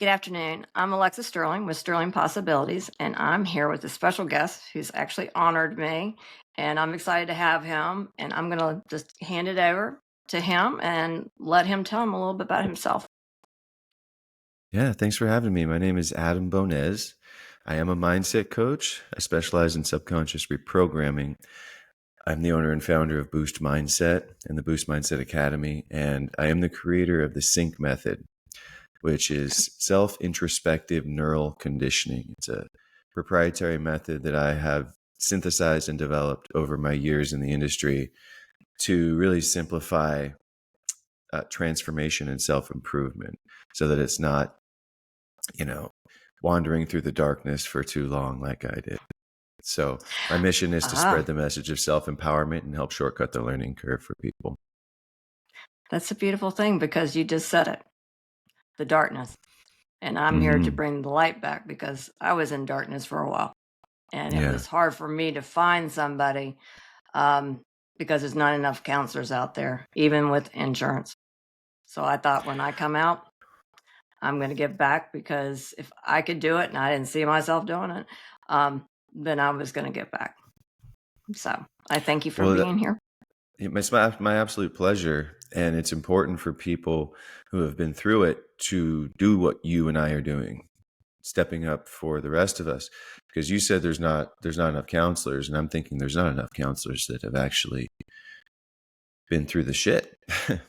Good afternoon. I'm Alexa Sterling with Sterling Possibilities, and I'm here with a special guest who's actually honored me, and I'm excited to have him. And I'm going to just hand it over to him and let him tell him a little bit about himself. Yeah, thanks for having me. My name is Adam Bonez. I am a mindset coach. I specialize in subconscious reprogramming. I'm the owner and founder of Boost Mindset and the Boost Mindset Academy, and I am the creator of the Sync method, which is self-introspective neural conditioning. It's a proprietary method that I have synthesized and developed over my years in the industry to really simplify transformation and self-improvement so that it's not wandering through the darkness for too long like I did. So my mission is to Ah, spread the message of self-empowerment and help shortcut the learning curve for people. that's a beautiful thing because you just said it, the darkness. And I'm here to Hmm. bring the light back because I was in darkness for a while. And it Yeah. was hard for me to find somebody um, because there's not enough counselors out there, even with insurance. So I thought when I come out, I'm going to give back because if I could do it and I didn't see myself doing it, then I was going to give back. So I thank you for Well, being here. it's my absolute pleasure. And it's important for people who have been through it to do what you and I are doing, stepping up for the rest of us. Because you said there's not enough counselors, and I'm thinking there's not enough counselors that have actually been through the shit.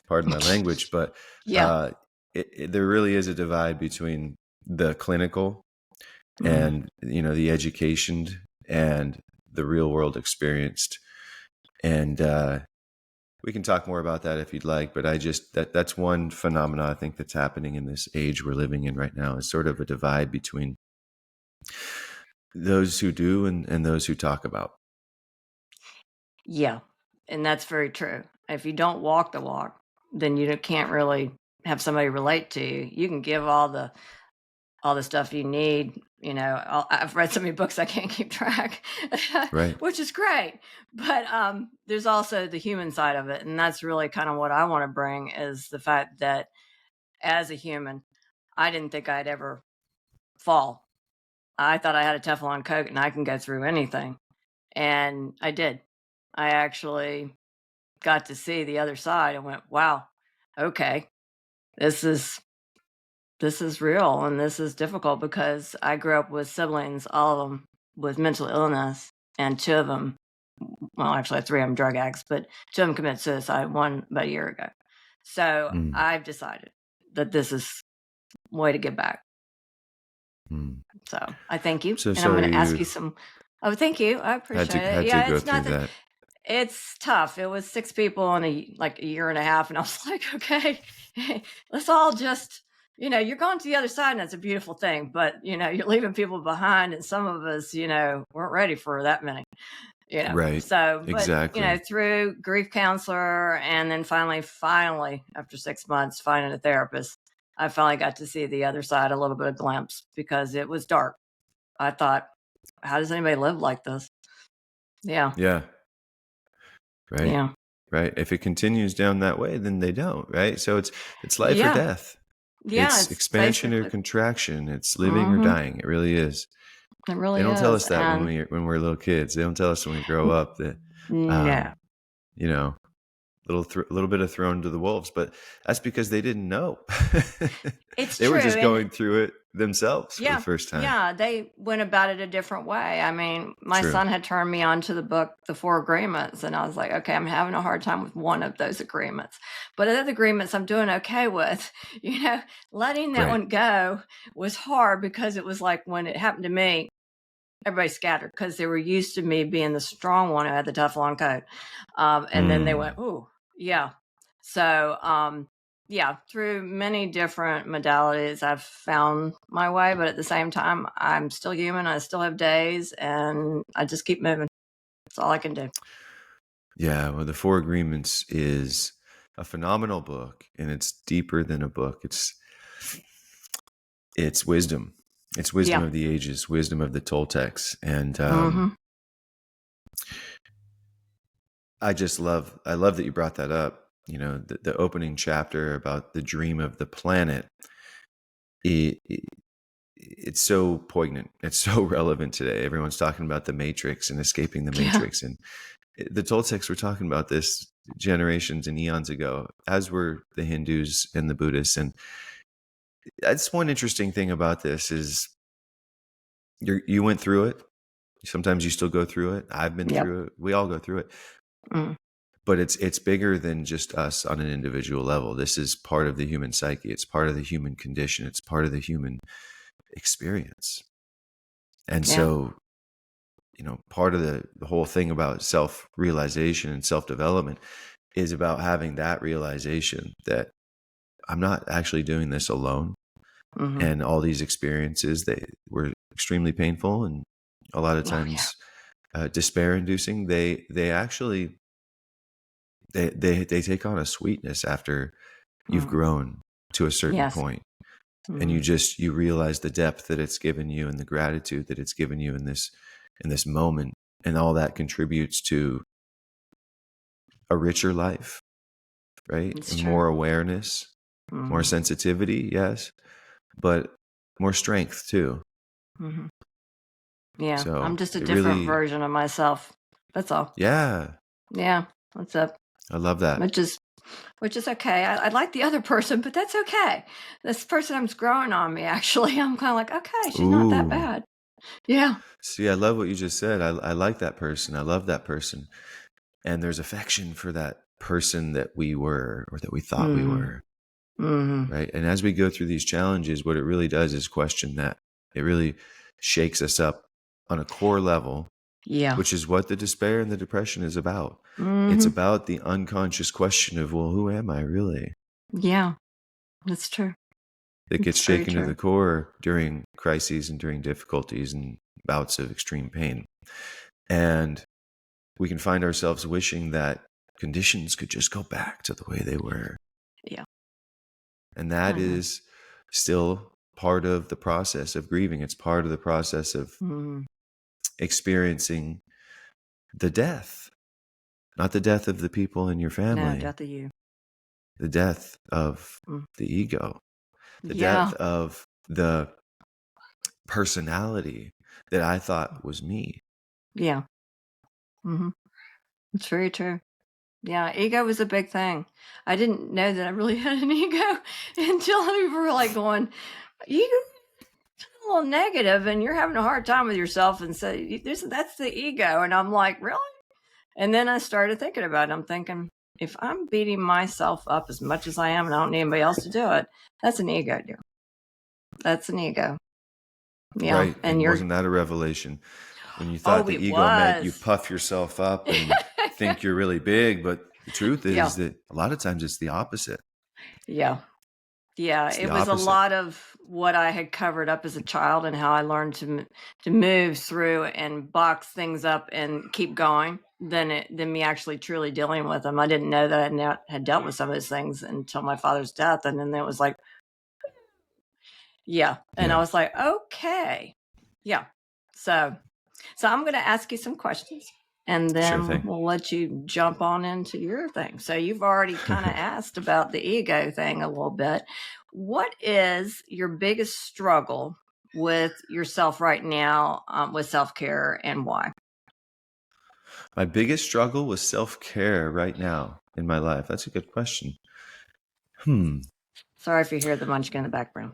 Pardon my language, but Yeah. uh, there really is a divide between the clinical Mm. and the education and the real world experienced. And we can talk more about that if you'd like, but that's one phenomena I think that's happening in this age we're living in right now, is sort of a divide between those who do and those who talk about. Yeah. And that's very true. If you don't walk the walk, then you can't really have somebody relate to you. You can give all the stuff you need. I've read so many books I can't keep track, Right. which is great. But there's also the human side of it, and that's really kind of what I want to bring is the fact that as a human, I didn't think I'd ever fall. I thought I had a Teflon coat and I can go through anything, and I did. I actually got to see the other side and went, "Wow, okay, this is this is real and this is difficult because I grew up with siblings, all of them with mental illness, and two of them, well, actually, three of them drug addicts, but two of them committed suicide, one about a year ago. So Mm, I've decided that this is a way to give back. mm. So I thank you. So And I'm going to sorry ask you you some. Oh, thank you. I appreciate it. had to Yeah, go it's through not that that. it's tough. It was six people in a year and a half. And I was like, okay, let's all just, you're going to the other side and that's a beautiful thing, but you're leaving people behind. And some of us, weren't ready for that many, Right. so, but, Exactly. through grief counselor and then finally, after 6 months, finding a therapist, I finally got to see the other side, a little bit of glimpse because it was dark. I thought, how does anybody live like this? Yeah. Yeah. Right. Yeah. Right. If it continues down that way, then they don't. Right. So it's life or Yeah. death. Yeah. It's It's expansion or basically, contraction. It's living or hmm dying. It really is. it They really don't tell is. us that And when we're little kids. They don't tell us when we grow n- up that, no, um, you know, little bit of thrown to the wolves. But that's because they didn't know. it's They were true. just And going through it themselves for the yeah, first time. yeah, they went about it a different way. I mean, my True. son had turned me on to the book, The Four Agreements, and I was like, okay, I'm having a hard time with one of those agreements, but the other agreements I'm doing okay with. You know, letting that Right. one go was hard because it was like when it happened to me, everybody scattered because they were used to me being the strong one who had the Teflon coat. And then they went, Mm. ooh, yeah. So, yeah, through many different modalities, I've found my way, but at the same time, I'm still human. I still have days and I just keep moving. That's all I can do. Yeah. Well, the Four Agreements is a phenomenal book, and it's deeper than a book. It's wisdom. It's wisdom Yeah. of the ages, wisdom of the Toltecs, and Hmm. I love that you brought that up. The opening chapter about the dream of the planet. it's so poignant. It's so relevant today. Everyone's talking about the Matrix and escaping the Yeah. Matrix, and the Toltecs were talking about this generations and eons ago, as were the Hindus and the Buddhists. And that's one interesting thing about this is you went through it. Sometimes you still go through it. I've been Yep. through it. We all go through it. Mm. But it's bigger than just us on an individual level. This is part of the human psyche. It's part of the human condition. It's part of the human experience. And Yeah. so, part of the whole thing about self-realization and self-development is about having that realization that I'm not actually doing this alone. Mm-hmm. And all these experiences, they were extremely painful and a lot of Oh, yeah. times despair-inducing. They actually they take on a sweetness after you've Mm. grown to a certain Yes. point, and Mm-hmm. you realize the depth that it's given you and the gratitude that it's given you in this moment, and all that contributes to a richer life, right? It's And true. more awareness, more Mm-hmm. sensitivity, yes, but more strength too. Mm-hmm. Yeah. I'm So just a it different really, version of myself. That's all. yeah, Yeah. What's up? I love that. Which is which is okay. I like the other person, but that's okay. This person is growing on me. Actually, I'm kind of like, okay, she's not that Ooh, bad. Yeah. see, I love what you just said. I like that person. I love that person. And there's affection for that person that we were or that we thought we Mm-hmm. were, Mm-hmm. right? And as we go through these challenges, what it really does is question that. It really shakes us up on a core level, Yeah. which is what the despair and the depression is about. It's Mm-hmm. about the unconscious question of, well, who am I really? Yeah. That's true. That gets It's very shaken to the true. core during crises and during difficulties and bouts of extreme pain. And we can find ourselves wishing that conditions could just go back to the way they were. Yeah. And that I know. is still part of the process of grieving. It's part of the process of Mm-hmm. experiencing the death, not the death of the people in your No, family, death of you. the death of Mm. the ego, the death Yeah. of the personality that I thought was me. Yeah. Mm-hmm. It's very true. Yeah, ego was a big thing. I didn't know that I really had an ego until we were like going, you a little negative and you're having a hard time with yourself. And so that's the ego. And I'm like, really? And then I started thinking about it. I'm thinking, if I'm beating myself up as much as I am and I don't need anybody else to do it, that's an ego deal. That's an ego. Yeah. Right. And And you're, wasn't that a revelation when you thought oh, the it ego meant you was. puff yourself up and think you're really big? But the truth Yeah. is that a lot of times it's the opposite. Yeah. Yeah, It's the it was a opposite. lot of what I had covered up as a child and how I learned to move through and box things up and keep going than me actually truly dealing with them. I didn't know that I had dealt with some of those things until my father's death, and then it was like, yeah, and I Yeah. was like, okay, yeah. So I'm going to ask you some questions, and Sure then thing. we'll let you jump on into your thing. So you've already kind of asked about the ego thing a little bit. What is your biggest struggle with yourself right now, with self-care, and why? My biggest struggle with self-care right now in my life. That's a good question. Sorry if you hear the munchkin in the background.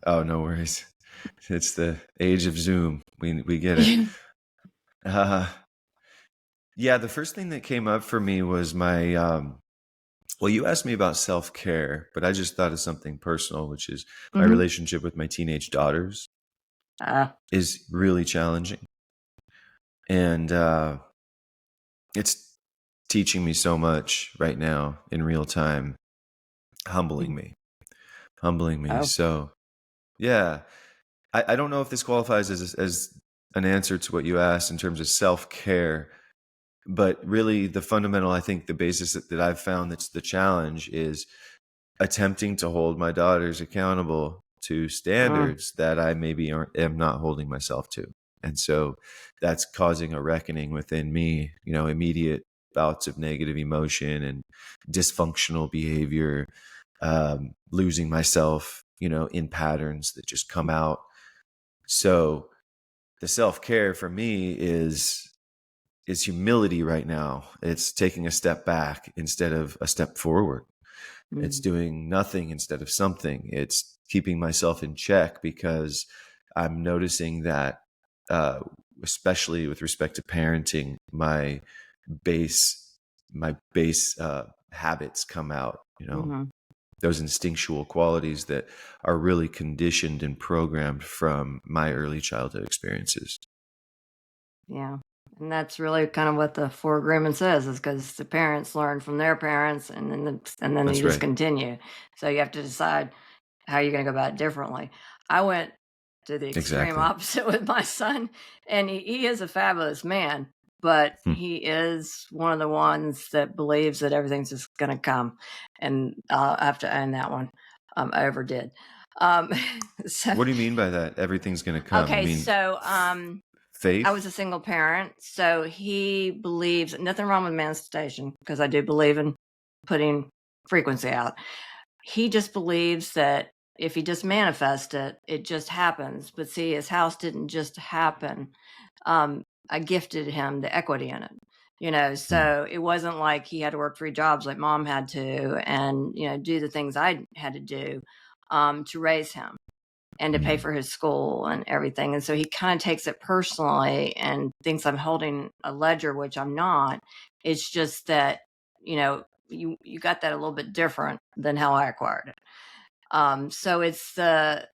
Oh, no worries. It's the age of Zoom. We get it. Uh, yeah, the first thing that came up for me was my well, you asked me about self-care, but I just thought of something personal, which is my Mm-hmm. relationship with my teenage daughters uh, is really challenging. And it's teaching me so much right now in real time, humbling me, humbling me. oh, So, yeah, I don't know if this qualifies as an answer to what you asked in terms of self-care, but really the fundamental, I think the basis that I've found that's the challenge is attempting to hold my daughters accountable to mm, standards that I maybe am not holding myself to. And so that's causing a reckoning within me, immediate bouts of negative emotion and dysfunctional behavior, losing myself in patterns that just come out. So the self-care for me is humility right now. It's taking a step back instead of a step forward. It's Mhm. doing nothing instead of something. It's keeping myself in check because I'm noticing that, uh, especially with respect to parenting, base, my base habits come out, Mhm. those instinctual qualities that are really conditioned and programmed from my early childhood experiences. Yeah. And that's really kind of what the 4 agreement says is because the parents learn from their parents and then you That's just right. continue. So you have to decide how you're gonna go about it differently. I went to the extreme Exactly. opposite with my son, and he is a fabulous man, but Hmm. he is one of the ones that believes that everything's just gonna come, and I have to own that one. I overdid. Um, so What do you mean by that? Everything's going to come. You okay, mean so, I was faith? a single parent, so he believes nothing wrong with manifestation because I do believe in putting frequency out. He just believes that if he just manifests it, it just happens. But see, his house didn't just happen. I gifted him the equity in it, Hmm. so it wasn't like he had to work 3 jobs like mom had to and, do the things I had to do to raise him and to pay Hmm. for his school and everything. And so he kind of takes it personally and thinks I'm holding a ledger, which I'm not. It's just that, you got that a little bit different than how I acquired it. So it's the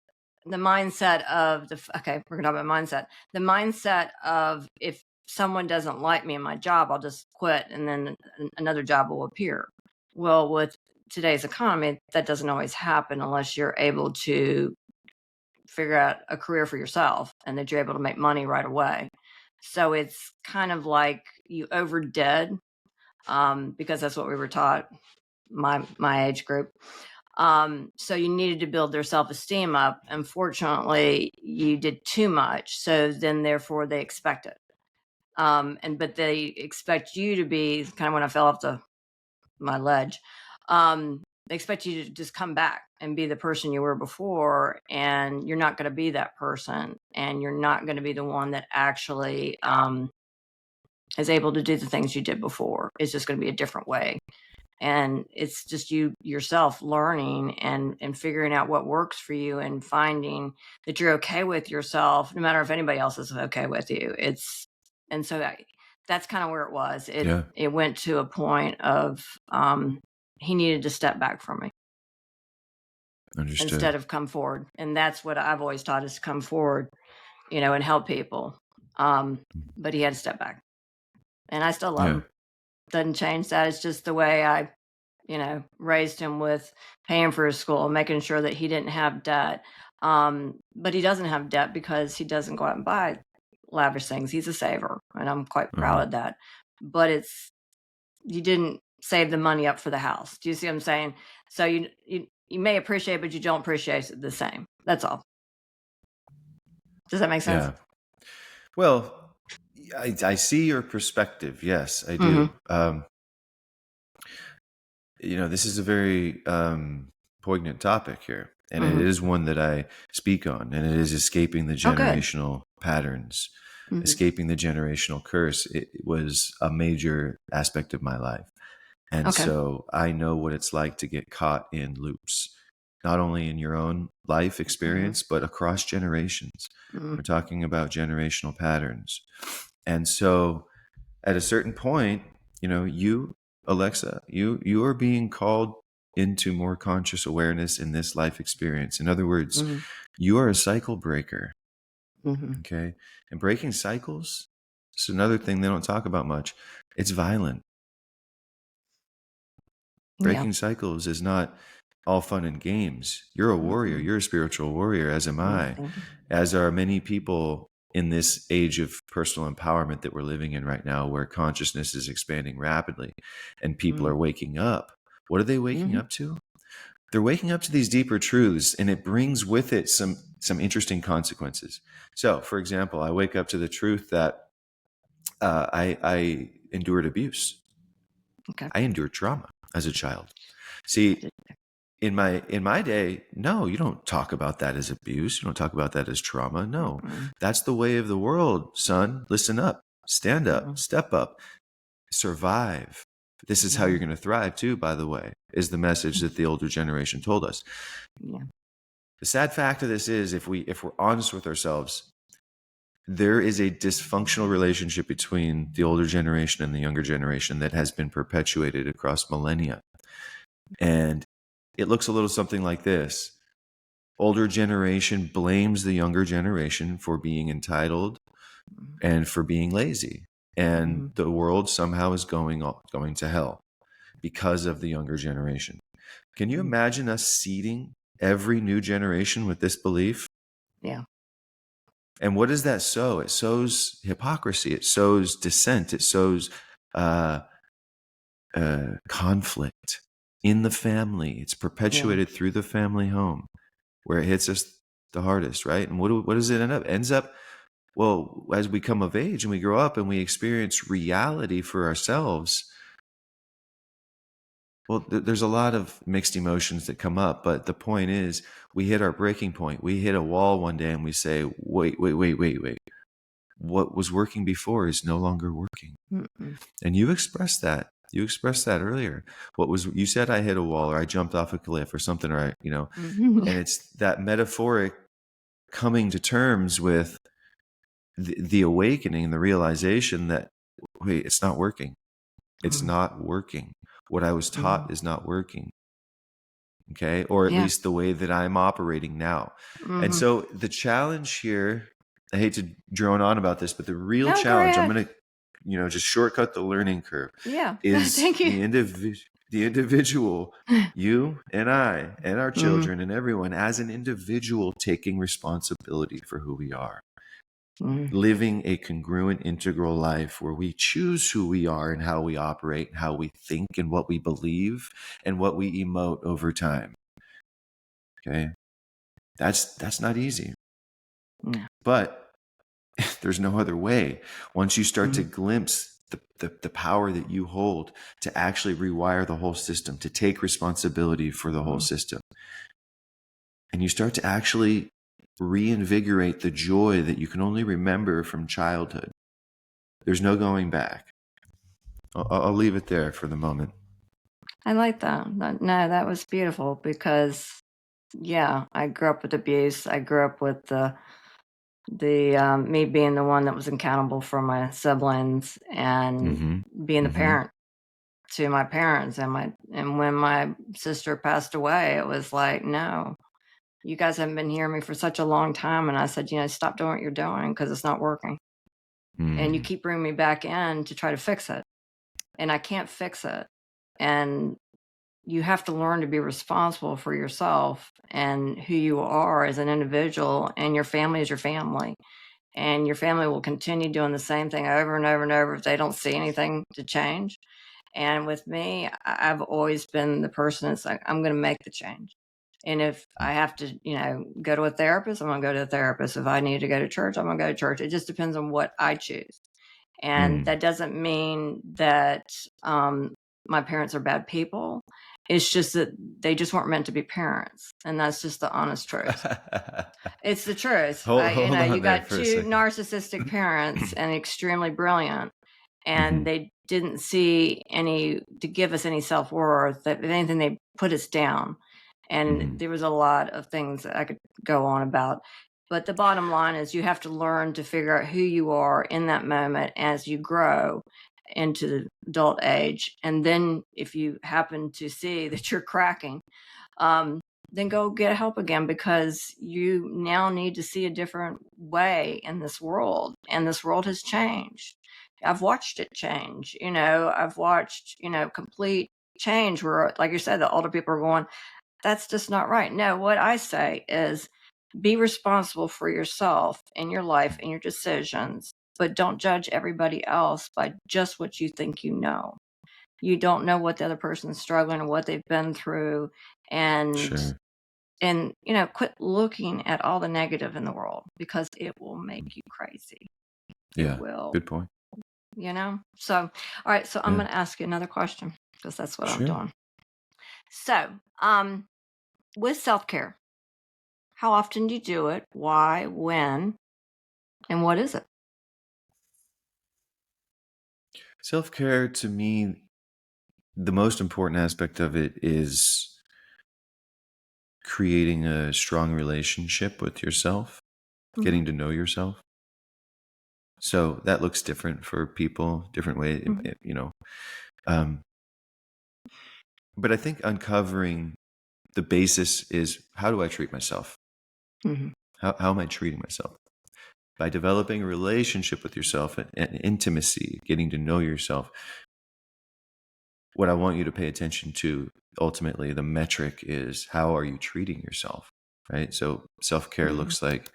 mindset of okay, we're gonna talk about mindset. The mindset of if someone doesn't like me in my job, I'll just quit and then another job will appear. Well, with today's economy, that doesn't always happen unless you're able to figure out a career for yourself and that you're able to make money right away. So it's kind of like you overdid, because that's what we were taught, my age group. So you needed to build their self-esteem up. Unfortunately, you did too much. So then therefore they expect it. But they expect you to be kind of when I fell off my ledge. They expect you to just come back and be the person you were before, and you're not going to be that person, and you're not going to be the one that actually is able to do the things you did before. It's just going to be a different way, and it's just you yourself learning and figuring out what works for you and finding that you're okay with yourself, no matter if anybody else is okay with you. And so that's kind of where it was. It Yeah. it went to a point of he needed to step back from me Understood. instead of come forward, and that's what I've always taught is to come forward, and help people. Um, but he had to step back, and I still love Yeah. him. Doesn't change that. It's just the way I raised him with paying for his school, making sure that he didn't have debt. But he doesn't have debt because he doesn't go out and buy lavish things. He's a saver, and I'm quite proud Uh-huh. of that. But you didn't save the money up for the house. Do you see what I'm saying? So you may appreciate, but you don't appreciate it the same. That's all. Does that make sense? Yeah. Well, I see your perspective. Yes, I Mm-hmm. do. This is a very poignant topic here, and it Mm-hmm. is one that I speak on, and it is escaping the Oh, good. generational patterns, Mm-hmm. escaping the generational curse. It was a major aspect of my life. And Okay. so I know what it's like to get caught in loops, not only in your own life Mm-hmm. experience, but across generations. Mm-hmm. We're talking about generational patterns. And so at a certain point, Alexa, you are being called into more conscious awareness in this life experience. In other words, Mm-hmm. you are a cycle breaker. Mm-hmm. Okay. And breaking cycles is another thing they don't talk about much. It's violent. Yeah. Breaking cycles is not all fun and games. You're a warrior. Mm-mm. You're a spiritual warrior, as am Yeah. I, Thank you. as are many people in this age of personal empowerment that we're living in right now, where consciousness is expanding rapidly and people are waking up. What are they waking Mm-hmm. up to? They're waking up to these deeper truths, and it brings with it some interesting consequences. So, for example, I wake up to the truth that I endured abuse. Okay. I endured trauma as a child. See, in my day, no, you don't talk about that as abuse. You don't talk about that as trauma. No, Mm-mm. that's the way of the world, son. Listen up, stand up, Mm-mm. step up, survive. This is how Yeah. you're going to thrive too, by the way, is the message that the older generation told us. Yeah. The sad fact of this is, if we're honest with ourselves, there is a dysfunctional relationship between the older generation and the younger generation that has been perpetuated across millennia. And it looks a little something like this. Older generation blames the younger generation for being entitled and for being lazy. And Mm-hmm. the world somehow is going to hell because of the younger generation. Can you Mm-hmm. imagine us seeding every new generation with this belief? Yeah. And what does that sow? It sows hypocrisy. It sows dissent. It sows uh, conflict in the family. It's Yeah. perpetuated through the family home, where it hits us the hardest, right? And what does it end up? Ends up, well, as we come of age and we grow up and we experience reality for ourselves, well, there's a lot of mixed emotions that come up. But the point is, we hit our breaking point. We hit a wall one day and we say, wait, wait, wait, wait, wait. What was working before is no longer working. Mm-mm. And you expressed that. You expressed that earlier. You said I hit a wall or I jumped off a cliff or something, right? Mm-hmm. And it's that metaphoric coming to terms with the awakening and the realization that, wait, it's not working. It's not working. What I was Mm-hmm. taught is not working. Okay. Or at Yeah. least the way that I'm operating now. And Mm-hmm. so the challenge here, I hate to drone on about this, but the real No, go challenge, I'm ahead. going to, just shortcut the learning curve, Yeah. is Thank you. the individual, you and I and our Mm-hmm. children and everyone as an individual taking responsibility for who we are, Mm-hmm. living a congruent, integral life where we choose who we are and how we operate and how we think and what we believe and what we emote over time. Okay. That's not easy, Yeah. but there's no other way. Once you start to Mm-hmm. glimpse the power that you hold to actually rewire the whole system, to take responsibility for the whole system, and you start to actually reinvigorate the joy that you can only remember from childhood, there's no going back. I'll leave it there for the moment. I like that. No, that was beautiful because, yeah, I grew up with abuse. I grew up with the me being the one that was accountable for my siblings and Mm-hmm. being the Mm-hmm. parent to my parents, and when my sister passed away, it was like, no, you guys haven't been hearing me for such a long time. And I said, stop doing what you're doing because it's not working. And you Mm. keep bringing me back in to try to fix it. And I can't fix it. And you have to learn to be responsible for yourself and who you are as an individual, and your family is your family. And your family will continue doing the same thing over and over and over if they don't see anything to change. And with me, I've always been the person that's like, I'm going to make the change. And if I have to, go to a therapist, I'm going to go to a therapist. If I need to go to church, I'm going to go to church. It just depends on what I choose. And Mm. that doesn't mean that my parents are bad people. It's just that they just weren't meant to be parents. And that's just the honest truth. It's the truth. Hold You on there got for a two second. narcissistic parents and extremely brilliant, Mm-hmm. and they didn't see any to give us any self-worth. If anything, they put us down. And Mm-hmm. there was a lot of things that I could go on about. But the bottom line is you have to learn to figure out who you are in that moment as you grow into the adult age. And then if you happen to see that you're cracking, um, then go get help again, because you now need to see a different way in this world. And this world has changed. I've watched it change. I've watched, complete change where, like you said, the older people are going, that's just not right. No, what I say is be responsible for yourself and your life and your decisions, but don't judge everybody else by just what you think you know. You don't know what the other person's struggling and what they've been through. And Sure. quit looking at all the negative in the world, because it will make you crazy. It Yeah. will, Good point. So, all right. So I'm Yeah. going to ask you another question, because that's what I'm Sure. doing. So, with self-care, how often do you do it? Why? When? And what is it? Self-care to me, the most important aspect of it is creating a strong relationship with yourself, Mhm, getting to know yourself. So that looks different for people, different way, mhm, Um, but I think uncovering the basis is, how do I treat myself? mhm, How am I treating myself? By developing a relationship with yourself and intimacy, getting to know yourself, what I want you to pay attention to, ultimately, the metric is, how are you treating yourself? Right? So self-care mhm, looks like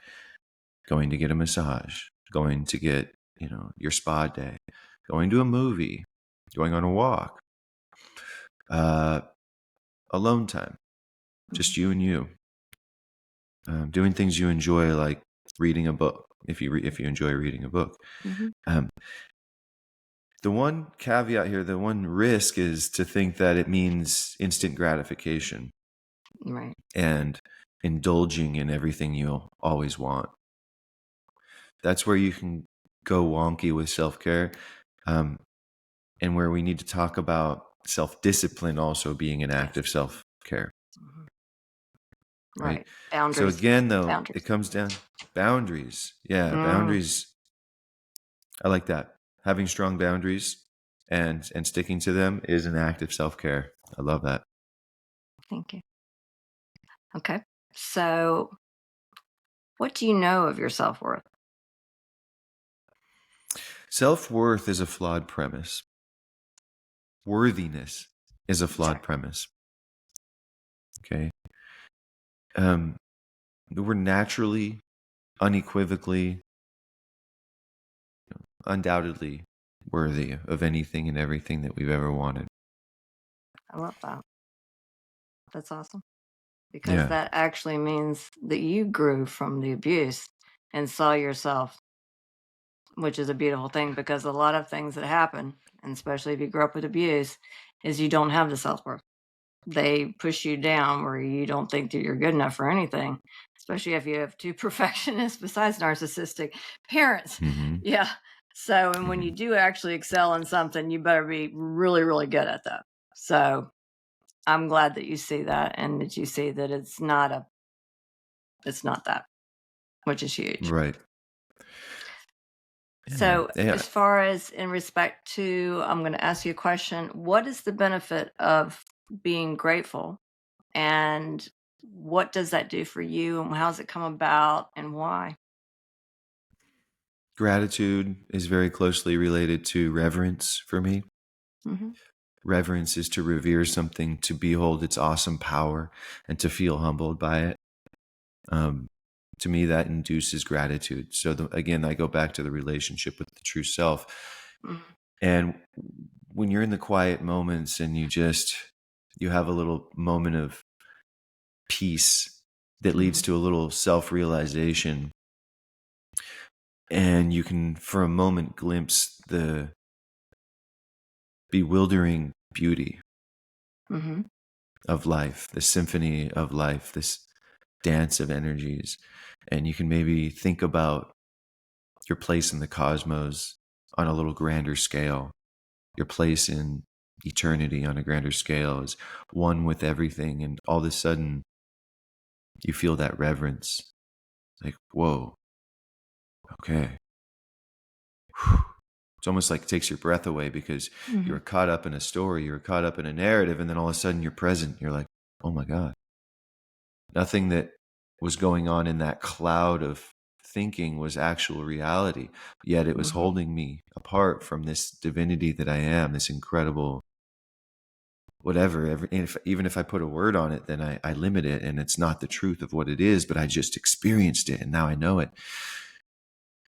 going to get a massage, going to get, your spa day, going to a movie, going on a walk, uh, alone time, mhm, just you and you, doing things you enjoy, like reading a book, if you enjoy reading a book. mhm. Um, the one caveat here, the one risk, is to think that it means instant gratification Right. and indulging in everything you'll always want. That's where you can go wonky with self-care, um, and where we need to talk about self-discipline also being an act Yes. of self-care, Mhm. right? Right. So Boundaries. again, though, it Boundaries. comes down boundaries. Yeah, Mm, boundaries. I like that. Having strong boundaries and sticking to them is an act of self-care. I love that. thank you. Okay. So, what do you know of your self-worth? Self-worth is a flawed premise. Worthiness is a flawed Sorry. premise. Okay. Um, we're naturally, unequivocally, undoubtedly worthy of anything and everything that we've ever wanted. I love that. That's awesome because Yeah. that actually means that you grew from the abuse and saw yourself, which is a beautiful thing because a lot of things that happen, and especially if you grew up with abuse, is you don't have the self-worth. They push you down where you don't think that you're good enough for anything, especially if you have two perfectionists besides narcissistic parents. Hmm. Yeah. So, and when Hmm. you do actually excel in something, you better be really, really good at that. So, I'm glad that you see that and that you see that it's not that, which is huge. Right. Yeah. So, Yeah. as far as in respect to, I'm going to ask you a question. What is the benefit of being grateful? And what does that do for you? And how's it come about and why? Gratitude is very closely related to reverence for me. Hmm. Reverence is to revere something, to behold its awesome power, and to feel humbled by it. Um, to me, that induces gratitude. So again, I go back to the relationship with the true self. Hmm. And when you're in the quiet moments and you have a little moment of peace that leads Hmm. to a little self-realization, and you can for a moment glimpse the bewildering beauty Hmm. of life, the symphony of life, this dance of energies. And you can maybe think about your place in the cosmos on a little grander scale, your place in eternity on a grander scale is one with everything. And all of a sudden, you feel that reverence, like, whoa, okay. It's almost like it takes your breath away because you Hmm. were caught up in a story, you were caught up in a narrative, and then all of a sudden you're present. You're like, oh my God. Nothing that was going on in that cloud of thinking was actual reality, yet it was Hmm. holding me apart from this divinity that I am, this incredible whatever. Even if I put a word on it, then I limit it, and it's not the truth of what it is, but I just experienced it, and now I know it.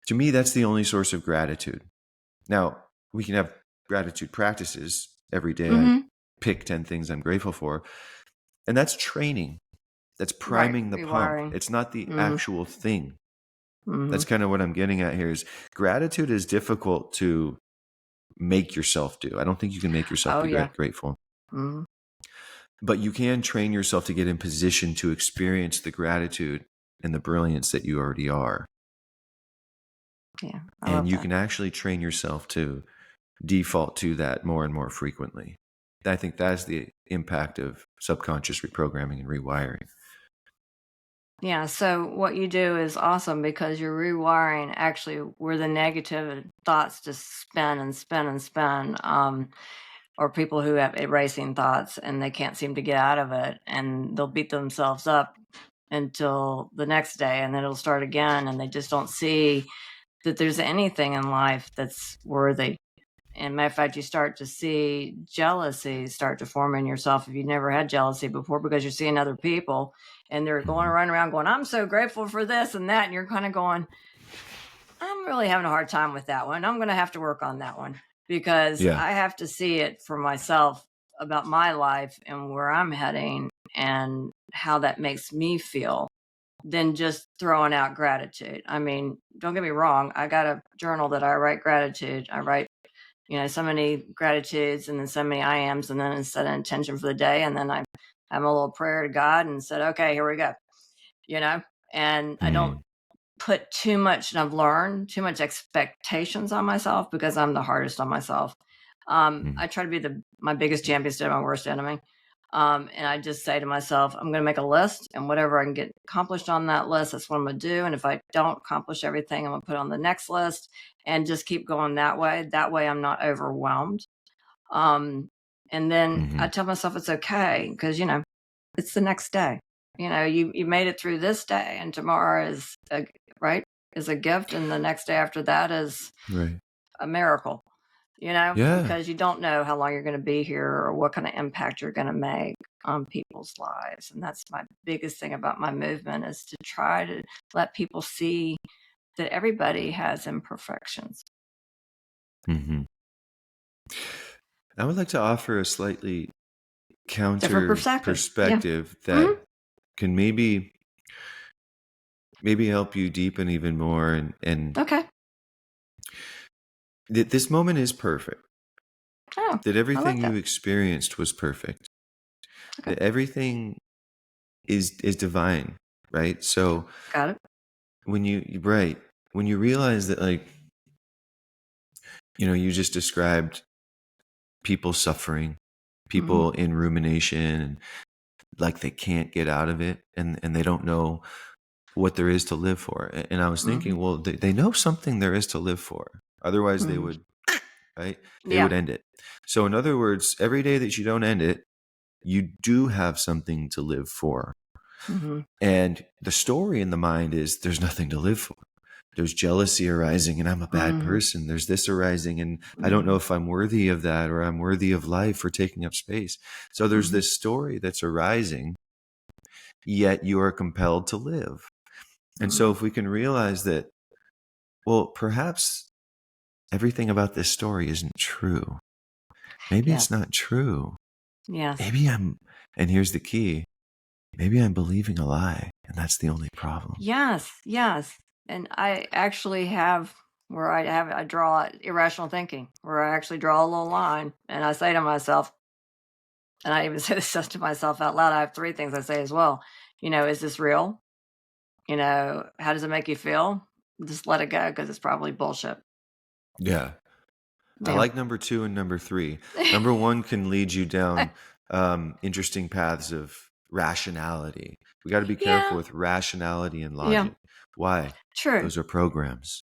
To me, that's the only source of gratitude. Now, we can have gratitude practices. Every day I Hmm. pick 10 things I'm grateful for, and that's training. That's Right. priming the pump. Rewiring. It's not the Hmm. actual thing. Hmm. That's kind of what I'm getting at here is gratitude is difficult to make yourself do. I don't think you can make yourself Oh, be yeah. grateful. Hmm. But you can train yourself to get in position to experience the gratitude and the brilliance that you already are. Yeah, I And love you that. can actually train yourself to default to that more and more frequently. I think that's the impact of subconscious reprogramming and rewiring. Yeah, so what you do is awesome because you're rewiring actually where the negative thoughts just spin and spin and spin. Or people who have erasing thoughts and they can't seem to get out of it, and they'll beat themselves up until the next day, and then it'll start again, and they just don't see that there's anything in life that's worthy. And matter of fact, you start to see jealousy start to form in yourself if you never had jealousy before, because you're seeing other people and they're going Mhm. running around going, I'm so grateful for this and that. And you're kind of going, I'm really having a hard time with that one. I'm going to have to work on that one because Yeah. I have to see it for myself about my life and where I'm heading and how that makes me feel than just throwing out gratitude. I mean, don't get me wrong. I got a journal that I write gratitude. I write, so many gratitudes and then so many I ams, and then set an intention for the day. And then I have a little prayer to God and said, okay, here we go, you know, and I don't Mm. put too much, and I've learned too much expectations on myself because I'm the hardest on myself. Mm. I try to be my biggest champion instead of my worst enemy. And I just say to myself, I'm going to make a list, and whatever I can get accomplished on that list, that's what I'm going to do. And if I don't accomplish everything, I'm going to put on the next list and just keep going that way. That way, I'm not overwhelmed. Um, and then I Mhm. tell myself it's okay because, it's the next day. You made it through this day, and tomorrow right is a gift, and the next day after that is Right. a miracle. Yeah. Because you don't know how long you're going to be here or what kind of impact you're going to make on people's lives, and that's my biggest thing about my movement is to try to let people see that everybody has imperfections. Mhm. I would like to offer a slightly Different counter perspective. Yeah. perspective Hmm. that can maybe help you deepen even more, and Okay. that this moment is perfect, Oh, that I everything like you that. experienced was perfect, Okay. that everything is divine, right? So Got it. when you realize that, like, you just described people suffering, Hmm. people in rumination, and like they can't get out of it, and they don't know what there is to live for. And I was Hmm. thinking, well, they know something there is to live for. Otherwise they Hmm. would, right? They would Yeah. end it. So in other words, every day that you don't end it, you do have something to live for. Hmm. And the story in the mind is there's nothing to live for. There's jealousy arising and I'm a bad Hmm. person. There's this arising and I don't know Hmm. if I'm worthy of that or I'm worthy of life or taking up space. So there's Hmm. this story that's arising, yet you are compelled to live. And so Hmm. if we can realize that, well, perhaps everything about this story isn't true. Maybe it's Yes. not true. Yes. And here's the key, maybe I'm believing a lie, and that's the only problem. Yes. Yes. And I actually have where I draw irrational thinking, where I actually draw a little line and I say to myself, and I even say this stuff to myself out loud. I have three things I say as well. Is this real? How does it make you feel? Just let it go because it's probably bullshit. Yeah. I Yeah. like number 2 and number 3. Number 1 can lead you down interesting paths of rationality. We got to be careful Yeah. with rationality and Yeah. logic. Why? True. Those are programs.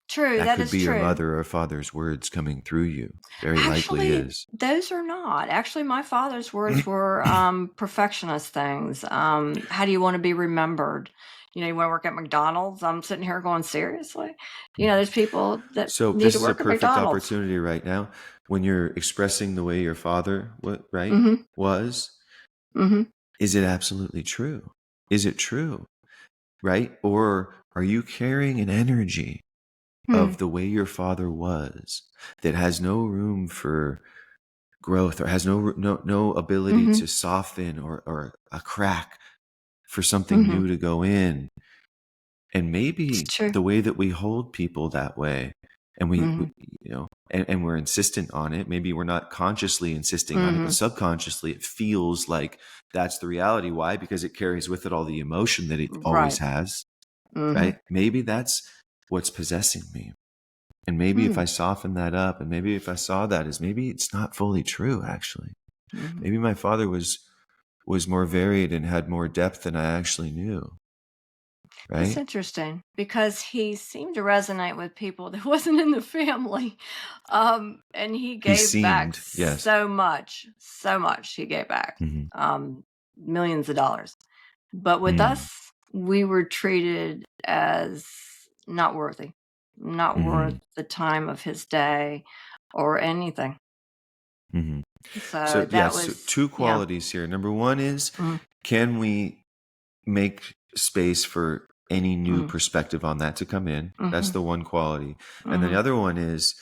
True. That That could is be your true. mother or father's words coming through you. Very likely Actually, is. those are not. Actually, my father's words were perfectionist things. How do you want to be remembered? You want to work at McDonald's? I'm sitting here going, seriously? There's people that So need this to is a work at perfect McDonald's. opportunity right now when you're expressing the way your father, right, Mm-hmm. was. Mm-hmm. Is it absolutely true? Is it true? Right? Or are you carrying an energy Hmm. of the way your father was that has no room for growth or has no ability Mm-hmm. to soften or a crack for something Mm-hmm. new to go in? And It's maybe true. the way that we hold people that way and we Mhm. and we're insistent on it. Maybe we're not consciously insisting on it, but Mhm. subconsciously it feels like that's the reality. Why? Because it carries with it all the emotion that it always Right. has, Mhm. right? Maybe that's what's possessing me. And maybe if Mm. I soften that up, and maybe if I saw that as maybe it's not fully true, actually. Mhm. Maybe my father was more varied and had more depth than I actually knew, That's right? interesting because he seemed to resonate with people that wasn't in the family. And he He gave back seemed, yes. so much he gave back, Mm-hmm. millions of dollars. But with Mm-hmm. us, we were treated as not worthy, not worth Mm-hmm. the time of his day or anything. Mm-hmm. So So that yes, so was, two yeah. qualities here. Number one is, Mm, can we make space for any new mm, perspective on that to come in? That's mhm, the one quality. And then the mhm, other one is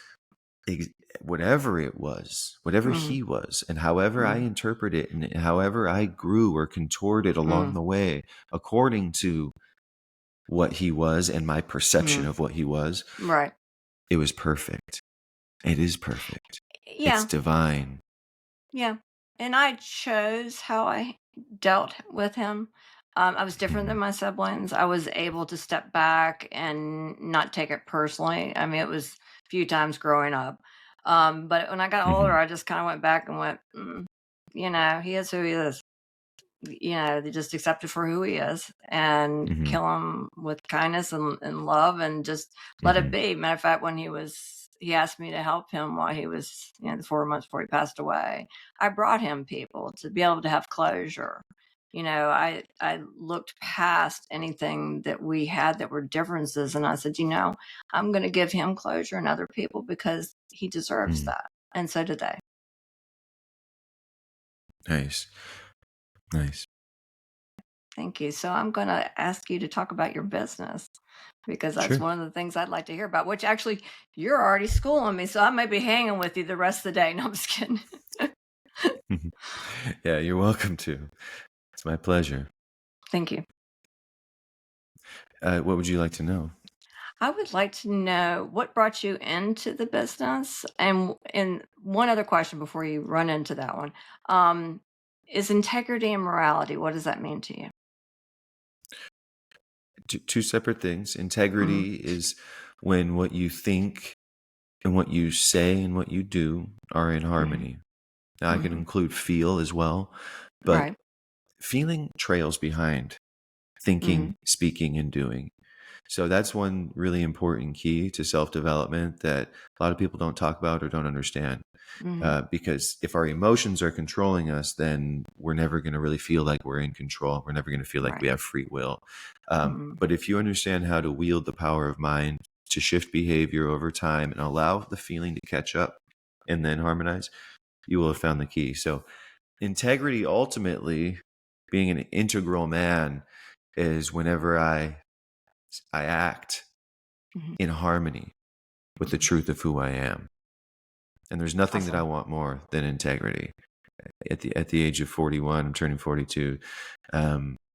ex- whatever it was, whatever mhm, he was, and however I mm, interpret it, and however I grew or contorted along mm, the way, according to what he was and my perception mm. of what he was, Right. it was perfect. It is perfect. It's Yeah. divine. Yeah. And I chose how I dealt with him. I was different Mhm. than my siblings. I was able to step back and not take it personally. I mean, it was a few times growing up. But when I got older, Mhm. I just kind of went back and went, he is who he is. They just accept it for who he is and Mhm. kill him with kindness and love and just let it Mhm. be. Matter of fact, when he asked me to help him while he was, the 4 months before he passed away, I brought him people to be able to have closure. I looked past anything that we had that were differences, and I said, I'm going to give him closure and other people because he deserves Mhm. that, and so did they. Nice. Nice. Thank you. So I'm going to ask you to talk about your business because that's Sure. one of the things I'd like to hear about, which actually you're already schooling me. So I may be hanging with you the rest of the day. No, I'm just kidding. Mhm. Yeah, you're welcome to. It's my pleasure. Thank you. What would you like to know? I would like to know what brought you into the business. And one other question before you run into that one, um, is integrity and morality. What does that mean to you? Two separate things. Mm-hmm. Integrity is when what you think and what you say and what you do are in Mm-hmm. harmony. Now, I can Mm-hmm. include feel as well, but Right. feeling trails behind Mm-hmm. thinking, speaking, and doing. So that's one really important key to self development that a lot of people don't talk about or don't understand. Mm-hmm. Because if our emotions are controlling us, then we're never going to really feel like we're in control. We're never going to feel like we Right. have free will. Mm-hmm. But if you understand how to wield the power of mind to shift behavior over time and allow the feeling to catch up and then harmonize, you will have found the key. So, integrity ultimately, being an integral man, is whenever I act Mm-hmm. in harmony with the Mm-hmm. truth of who I am. And there's nothing that I Awesome. want more than integrity. At the age of 41, I'm turning 42.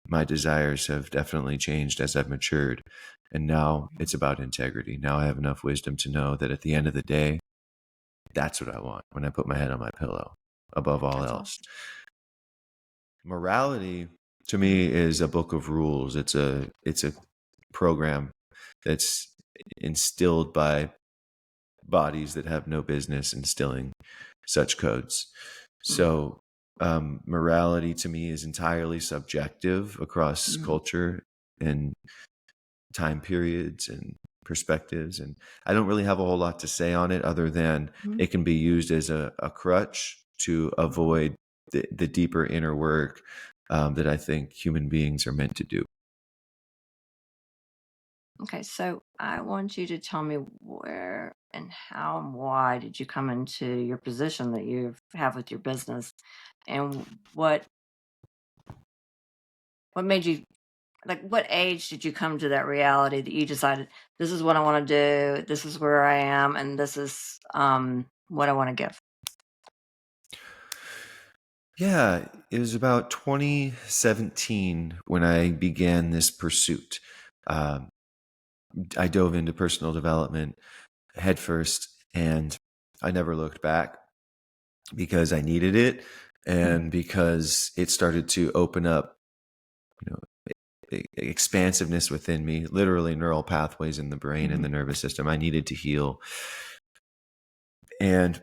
My desires have definitely changed as I've matured, and now it's about integrity. Now I have enough wisdom to know that at the end of the day, that's what I want when I put my head on my pillow, above all That's else. awesome. Morality to Mhm, me is a book of rules. It's a program that's instilled by bodies that have no business instilling such codes. mm, So, morality to me is entirely subjective across mhm, culture and time periods and perspectives. And I don't really have a whole lot to say on it other than mhm, it can be used as a crutch to mhm. avoid the deeper inner work that I think human beings are meant to do. Okay, so I want you to tell me where and how and why did you come into your position that you have with your business, and what made you, like, what age did you come to that reality that you decided this is what I want to do, this is where I am, and this is what I want to give. Yeah, it was about 2017 when I began this pursuit. Um, I dove into personal development head first, and I never looked back because I needed it, and because it started to open up, you know, expansiveness within me, literally neural pathways in the brain and the nervous system. I needed to heal, and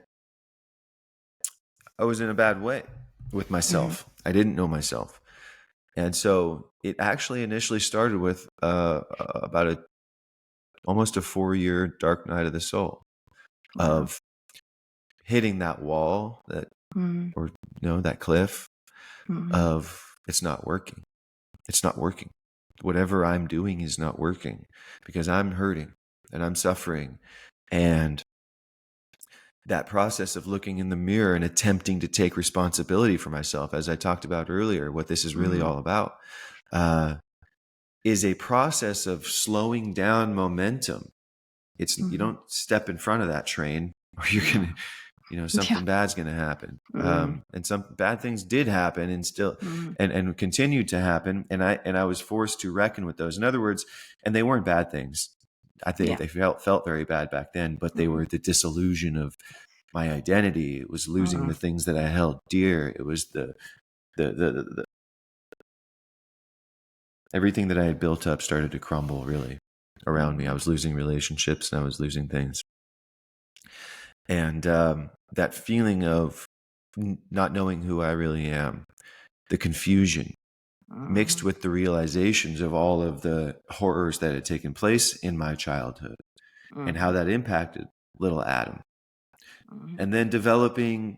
I was in a bad way with myself. I didn't know myself. And so it actually initially started with about almost a 4-year dark night of the soul of hitting that wall, or that cliff of, it's not working. It's not working. Whatever I'm doing is not working because I'm hurting and I'm suffering. And that process of looking in the mirror and attempting to take responsibility for myself, as I talked about earlier, what this is really all about, is a process of slowing down momentum. It's you don't step in front of that train, or you're gonna, something bad's gonna happen. And some bad things did happen, and still, and continued to happen. And I was forced to reckon with those. In other words, and they weren't bad things. I think they felt very bad back then, but they were the disillusion of my identity. It was losing the things that I held dear. It was the everything that I had built up started to crumble really around me. I was losing relationships and I was losing things. And that feeling of not knowing who I really am, the confusion mixed with the realizations of all of the horrors that had taken place in my childhood and how that impacted little Adam. And then developing,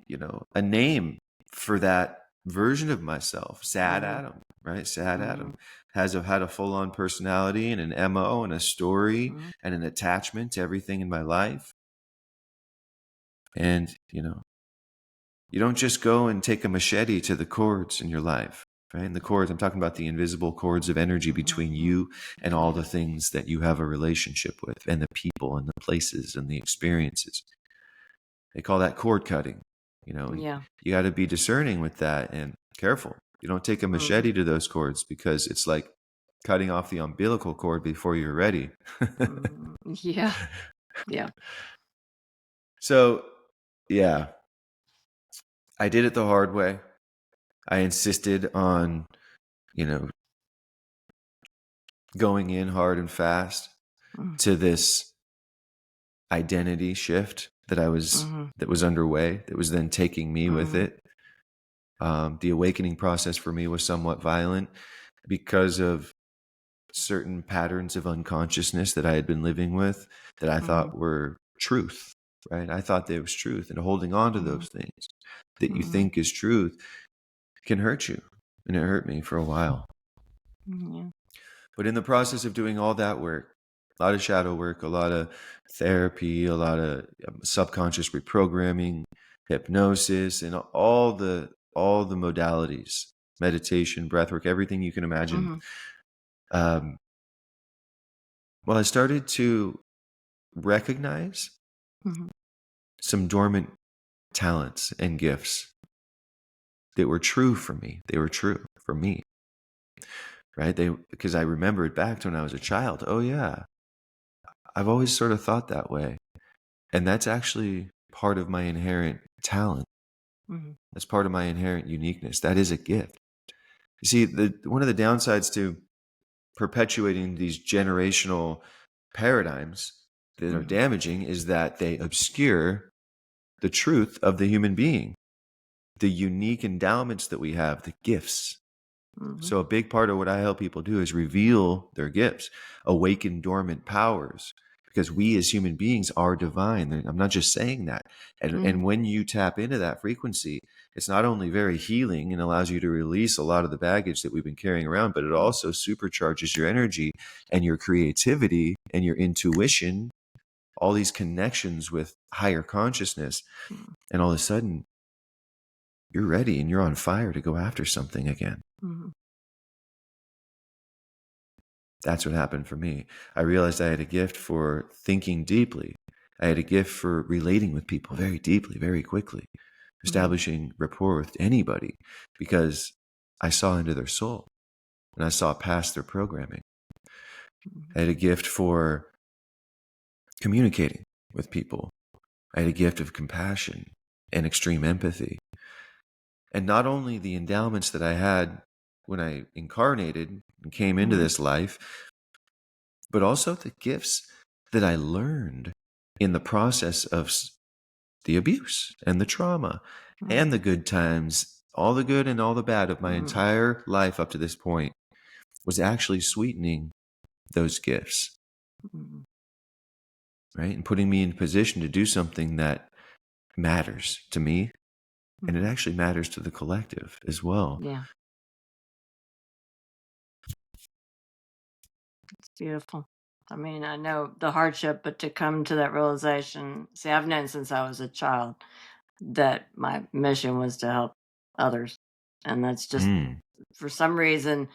a name for that version of myself, Sad Adam, right? Sad Adam had a full-on personality and an MO and a story and an attachment to everything in my life. And, you don't just go and take a machete to the cords in your life, right? And the cords, I'm talking about the invisible cords of energy between you and all the things that you have a relationship with, and the people and the places and the experiences. They call that cord cutting. You got to be discerning with that and careful. You don't take a machete to those cords, because it's like cutting off the umbilical cord before you're ready. Yeah. So, yeah, I did it the hard way. I insisted on, going in hard and fast to this identity shift that was underway, that was then taking me with it. The awakening process for me was somewhat violent because of certain patterns of unconsciousness that I had been living with that I thought were truth, right? I thought there was truth, and holding on to those things that you think is truth can hurt you. And it hurt me for a while. But in the process of doing all that work, a lot of shadow work, a lot of therapy, a lot of subconscious reprogramming, hypnosis, and all the modalities, meditation, breathwork, everything you can imagine. Well, I started to recognize some dormant talents and gifts that were true for me. They were true for me, right? Because I remembered back to when I was a child. Oh yeah, I've always sort of thought that way. And that's actually part of my inherent talent. That's part of my inherent uniqueness. That is a gift. You see, one of the downsides to perpetuating these generational paradigms that are damaging is that they obscure the truth of the human being, the unique endowments that we have, the gifts. So a big part of what I help people do is reveal their gifts, awaken dormant powers, because we as human beings are divine. I'm not just saying that. And when you tap into that frequency, it's not only very healing and allows you to release a lot of the baggage that we've been carrying around, but it also supercharges your energy and your creativity and your intuition, all these connections with higher consciousness. And all of a sudden, you're ready and you're on fire to go after something again. That's what happened for me. I realized I had a gift for thinking deeply. I had a gift for relating with people very deeply, very quickly, establishing rapport with anybody, because I saw into their soul and I saw past their programming. I had a gift for communicating. with people. I had a gift of compassion and extreme empathy. And not only the endowments that I had when I incarnated and came into Mhm. this life, but also the gifts that I learned in the process of the abuse and the trauma and Mhm. the good times, all the good and all the bad of my Mhm. entire life up to this point was actually sweetening those gifts, Mhm. right? And putting me in position to do something that matters to me, and it Mhm. actually matters to the collective as well. Yeah, it's beautiful. I mean, I know the hardship, but to come to that realization, see, I've known since I was a child that my mission was to help others. And that's just Mm, for some reason,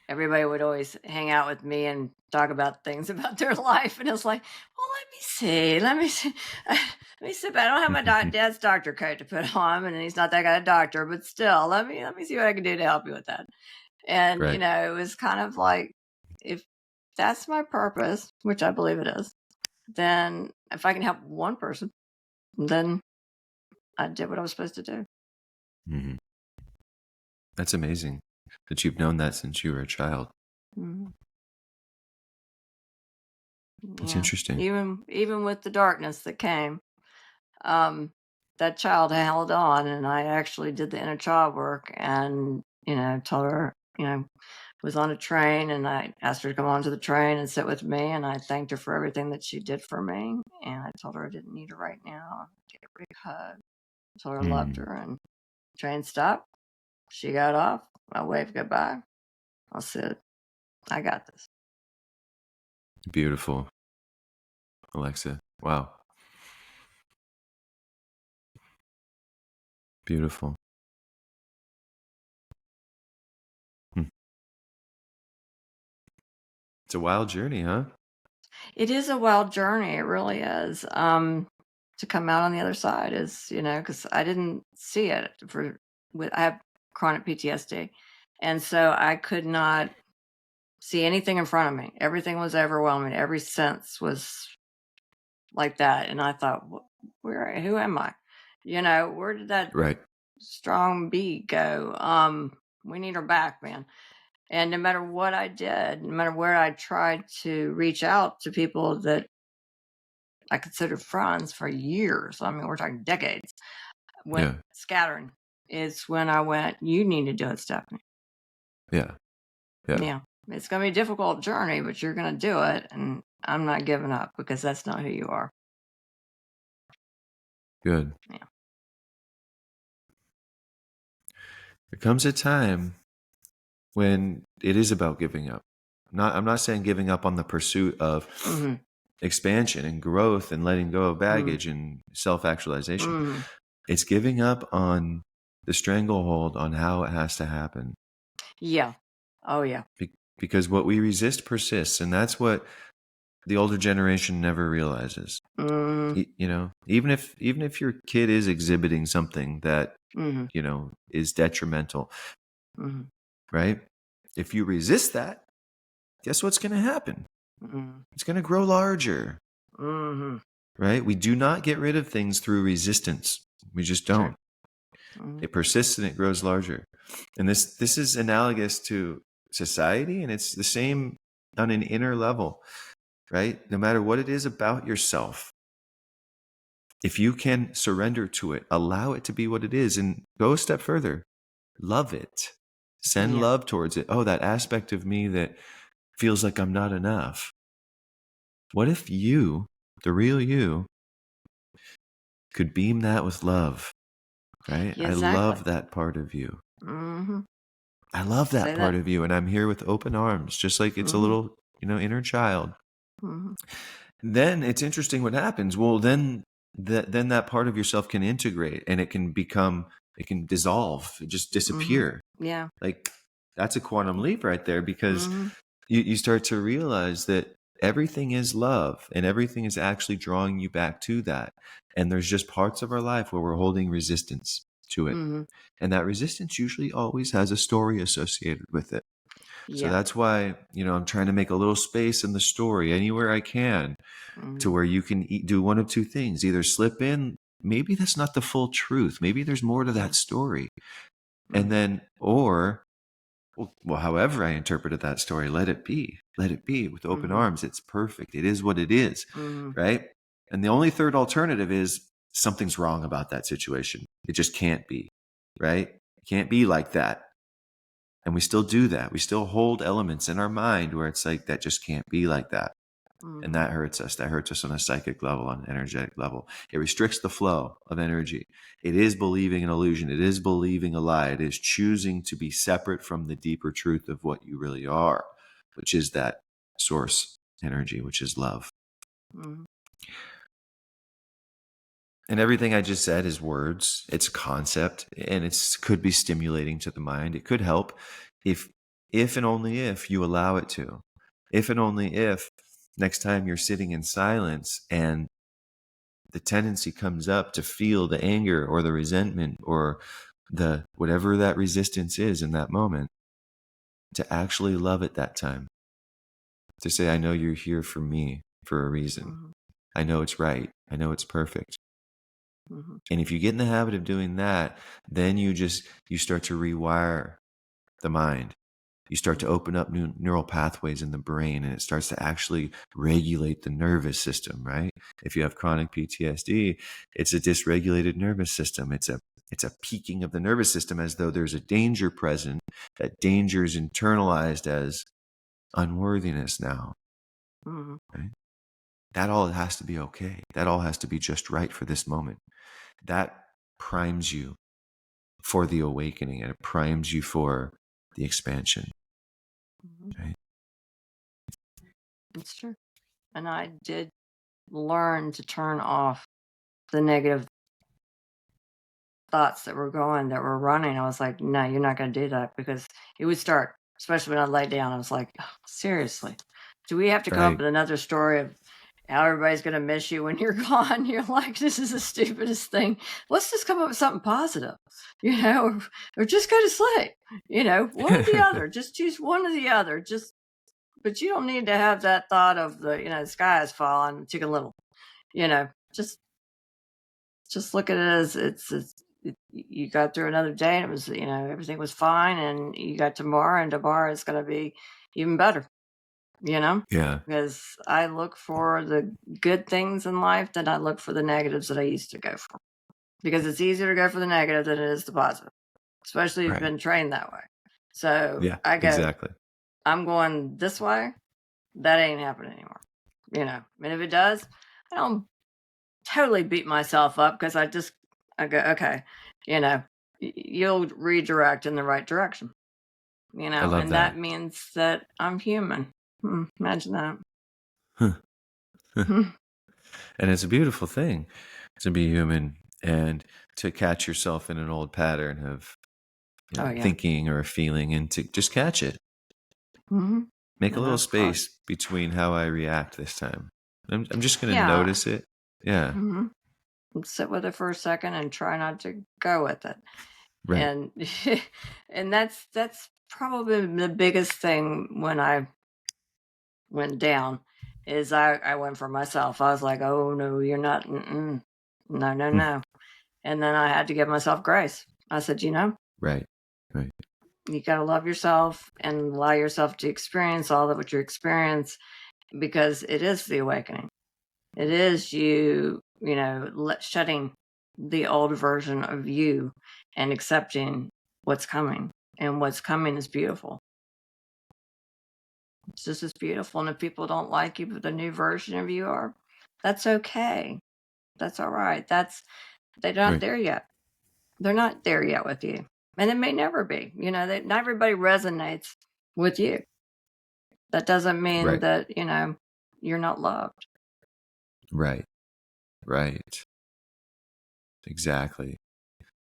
everybody would always hang out with me and talk about things about their life. And it's like, well, let me see. Let me see. Let me see. But I don't have my dad's doctor coat to put on, and he's not that kind of doctor, but still, let me see what I can do to help you with that. And, right. it was kind of like, if that's my purpose, which I believe it is, then if I can help one person, then I did what I was supposed to do. Hmm. That's amazing that you've known that since you were a child. Mhm. That's Yeah. interesting. Even with the darkness that came, um, that child held on, and I actually did the inner child work and, told her, was on a train, and I asked her to come onto the train and sit with me, and I thanked her for everything that she did for me, and I told her I didn't need her right now. Gave her a big hug. Told her I loved Mm, her, and train stopped. She got off. I waved goodbye. I said, "I got this." beautiful, Alexa. Wow. Beautiful. Hmm. It's a wild journey, huh? It is a wild journey, it really is, to come out on the other side is, because I didn't see it I have chronic PTSD, and so I could not see anything in front of me. Everything was overwhelming, every sense was like that, and I thought, who am I?" "Where did that Right. strong bee go? We need her back, man." And no matter what I did, no matter where I tried to reach out to people that I considered friends for years. I mean, we're talking decades. Went Yeah. scattering. Is when I went, "You need to do it, Stephanie." Yeah. Yeah. Yeah. It's going to be a difficult journey, but you're going to do it. And I'm not giving up because that's not who you are. Good. Yeah. There comes a time when it is about giving up. I'm not saying giving up on the pursuit of Mm-hmm. expansion and growth and letting go of Mm-hmm. baggage and self-actualization. Mm-hmm. It's giving up on the stranglehold on how it has to happen. Yeah. Oh, yeah. Because what we resist persists, and that's what the older generation never realizes. Mm-hmm. Even if your kid is exhibiting something that Mm-hmm. is detrimental, Mm-hmm. right? If you resist that, guess what's going to happen? Mm-hmm. It's going to grow larger, Mm-hmm. right? We do not get rid of things through resistance. We just True. don't. Mm-hmm. It persists and it grows larger. And this is analogous to society, and it's the same on an inner level, right? No matter what it is about yourself, if you can surrender to it, allow it to be what it is, and go a step further, love it. Send Yeah. love towards it. Oh, that aspect of me that feels like I'm not enough. What if you, the real you, could beam that with love, right? Yeah, I exactly. love that part of you. Mm-hmm. I love that Say part that. of you, and I'm here with open arms, just like it's a Mm-hmm. little, inner child. Mm-hmm. Then it's interesting what happens. Well, then that part of yourself can integrate, and it can dissolve, it just Mm-hmm. disappear. Yeah. Like, that's a quantum leap right there, because Mm-hmm. you start to realize that everything is love, and everything is actually drawing you back to that. And there's just parts of our life where we're holding resistance to it. Mm-hmm. And that resistance usually always has a story associated with it. So Yeah. that's why, I'm trying to make a little space in the story anywhere I can to Mhm. where you can do one of two things. Either slip in, maybe that's not the full truth. Maybe there's more to that Mhm. story. And Mhm. then, or, well, however I interpreted that story, let it be. Let it be with open Mhm. arms. It's perfect. It is what it is. Mhm. Right. And the only third alternative is something's wrong about that situation. It just can't be. Right. It can't be like that. And we still do that. We still hold elements in our mind where it's like, that just can't be like that. And Mhm. that hurts us. That hurts us on a psychic level, on an energetic level. It restricts the flow of energy. It is believing an illusion. It is believing a lie. It is choosing to be separate from the deeper truth of what you really are, which is that source energy, which is love. Mhm. And everything I just said is words. It's a concept, and it could be stimulating to the mind. It could help if and only if you allow it to. If and only if next time you're sitting in silence and the tendency comes up to feel the anger or the resentment or the whatever that resistance is in that moment, to actually love it that time. To say, I know you're here for me for a reason. Mhm. I know it's right. I know it's perfect. Mhm. And if you get in the habit of doing that, then you start to rewire the mind. You start to Mhm. open up new neural pathways in the brain, and it starts to actually regulate the nervous system, right? If you have chronic PTSD, it's a dysregulated nervous system. It's a peaking of the nervous system as though there's a danger present. That danger is internalized as unworthiness now, Mhm. right? That all has to be okay. That all has to be just right for this moment. That primes you for the awakening, and it primes you for the expansion, Mhm. right? It's true. And I did learn to turn off the negative thoughts that were running. I was like, no, you're not going to do that, because it would start, especially when I lay down. I was like, oh, seriously, do we have to come up Right. with another story of how everybody's going to miss you when you're gone? You're like, this is the stupidest thing. Let's just come up with something positive, or just go to sleep, one or the other. Just choose one or the other. But you don't need to have that thought of the sky is falling, Chicken Little, you know, just look at it as you got through another day, and it was, everything was fine, and you got tomorrow, and tomorrow is going to be even better, you know, Yeah. because I look for the good things in life than I look for the negatives that I used to go for, because it's easier to go for the negative than it is the positive, especially if you've Right. been trained that way. So Yeah, I go, exactly. I'm going this way. That ain't happening anymore, and if it does, I don't totally beat myself up, because I go, okay, you'll redirect in the right direction, I love and that that. means that I'm human. Imagine that. Huh. Hmm. And it's a beautiful thing to be human and to catch yourself in an old pattern of, Oh yeah. thinking or feeling, and to just catch it. Hmm. Make a And little that's hard. space between how I react this time. I'm just going to Yeah. notice it. Yeah. Hmm. Sit with it for a second and try not to go with it, Right. and and that's probably the biggest thing when I went down, is I went for myself. I was like, oh no, you're not. Mm-mm. No, no, Hmm. no. And then I had to give myself grace. I said, Right. Right. you got to love yourself and allow yourself to experience all of what you experience, because it is the awakening. It is you, shutting the old version of you and accepting what's coming. And what's coming is beautiful. It's just as beautiful. And if people don't like you, but the new version of you are, that's okay. That's all right. They're not Right. there yet. They're not there yet with you. And it may never be. Not everybody resonates with you. That doesn't mean Right. that, you're not loved. Right. Right. Exactly.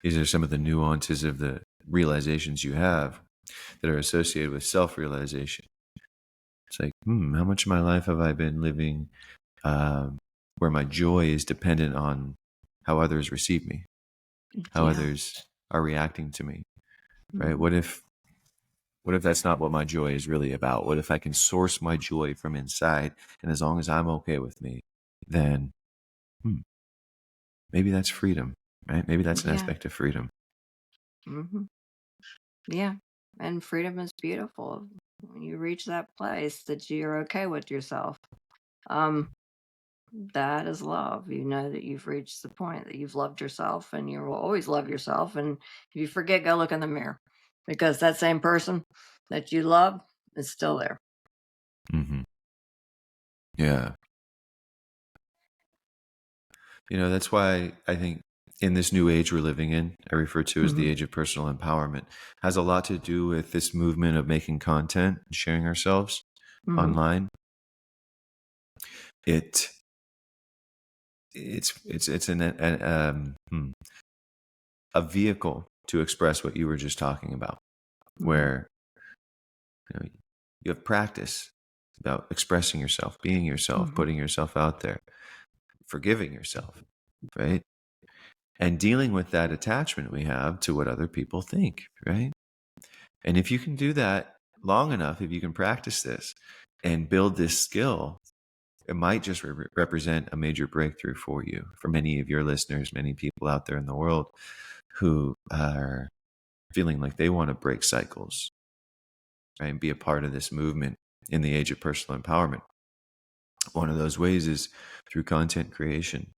These are some of the nuances of the realizations you have that are associated with self-realization. It's like, how much of my life have I been living where my joy is dependent on how others receive me, how Yeah. others are reacting to me, right? Mhm. What if What if that's not what my joy is really about? What if I can source my joy from inside? And as long as I'm okay with me, then hmm, maybe that's freedom, right? Maybe that's an Yeah. aspect of freedom. Hmm. Yeah. And freedom is beautiful when you reach that place that you're okay with yourself. Um, that is love. You know that you've reached the point that you've loved yourself and you will always love yourself. And if you forget, go look in the mirror because that same person that you love is still there. Hmm. Yeah. That's why I think in this new age we're living in, I refer to as the Hmm. age of personal empowerment, has a lot to do with this movement of making content and sharing ourselves Hmm. online. It it's a vehicle to express what you were just talking about, Hmm. where you have practice about expressing yourself, being yourself, Hmm. putting yourself out there, forgiving yourself, right? And dealing with that attachment we have to what other people think, right? And if you can do that long enough, if you can practice this and build this skill, it might just represent a major breakthrough for you, for many of your listeners, many people out there in the world who are feeling like they want to break cycles, right? And be a part of this movement in the age of personal empowerment. One of those ways is through content creation.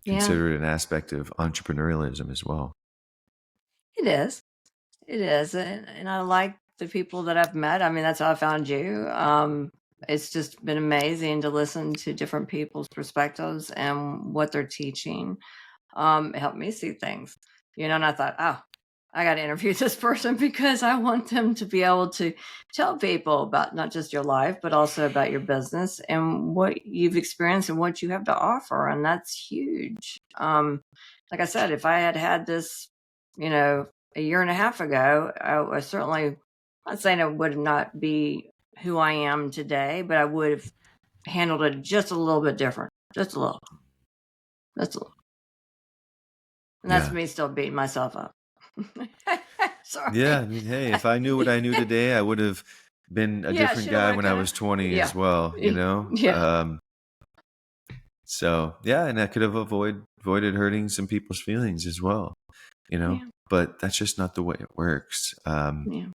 Yeah, Consider it an aspect of entrepreneurialism as well. it is. It is. And I like the people that I've met. I mean, that's how I found you. It's just been amazing to listen to different people's perspectives and what they're teaching. Helped me see things, and I thought, oh, I got to interview this person because I want them to be able to tell people about not just your life, but also about your business and what you've experienced and what you have to offer. And that's huge. Like I said, if I had had this, a year and a half ago, I certainly, I'm not saying I would not be who I am today, but I would have handled it just a little bit different, just a little. That's a little. And that's Yeah. me still beating myself up. Yeah. I Sorry. mean, hey, if I knew what I knew today, I would have been a Yeah, different shoulda, guy woulda, when I coulda. was 20 as Yeah. well, Yeah. So yeah, and I could have avoided hurting some people's feelings as well, Yeah. but that's just not the way it works. Yeah.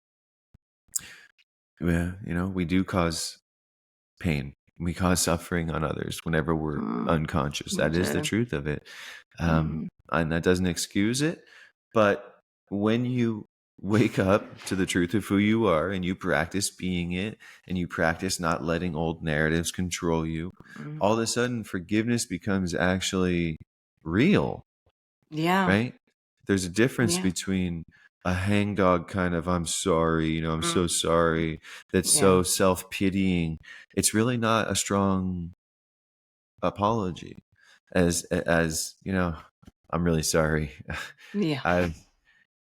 Yeah, we do cause pain. We cause suffering on others whenever we're Mm, unconscious. me That is the too. truth of it. Mhm. And that doesn't excuse it. But when you wake up to the truth of who you are and you practice being it and you practice not letting old narratives control you, Mm. all of a sudden forgiveness becomes actually real, Yeah. right? There's a difference Yeah. between a hangdog kind of, I'm sorry, I'm Mm. so sorry, that's Yeah. so self-pitying. It's really not a strong apology as I'm really sorry. Yeah. I